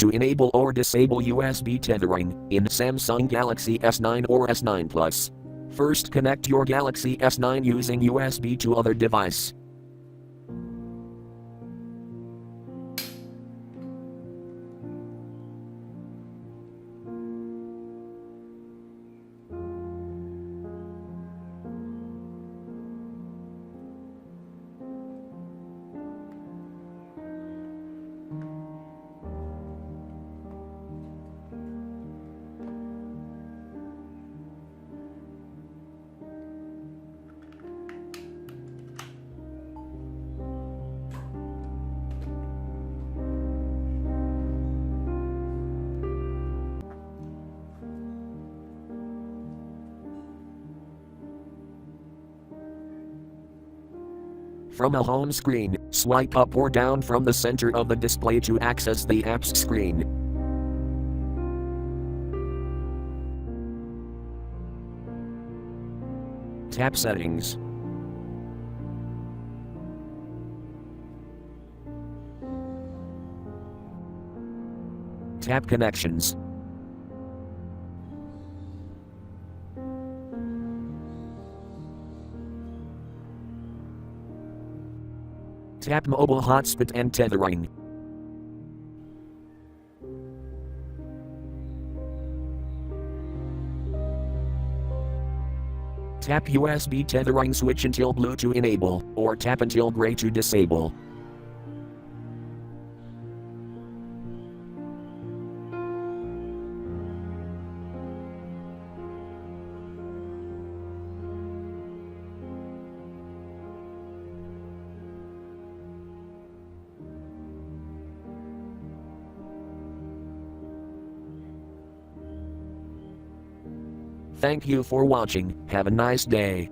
to enable or disable USB tethering in Samsung Galaxy S9 or S9 Plus. First, connect your Galaxy S9 using USB to other device. From a home screen, swipe up or down from the center of the display to access the apps screen. Tap Settings. Tap Connections. Tap Mobile Hotspot and Tethering. Tap USB tethering switch until blue to enable, or tap until gray to disable. Thank you for watching. Have a nice day.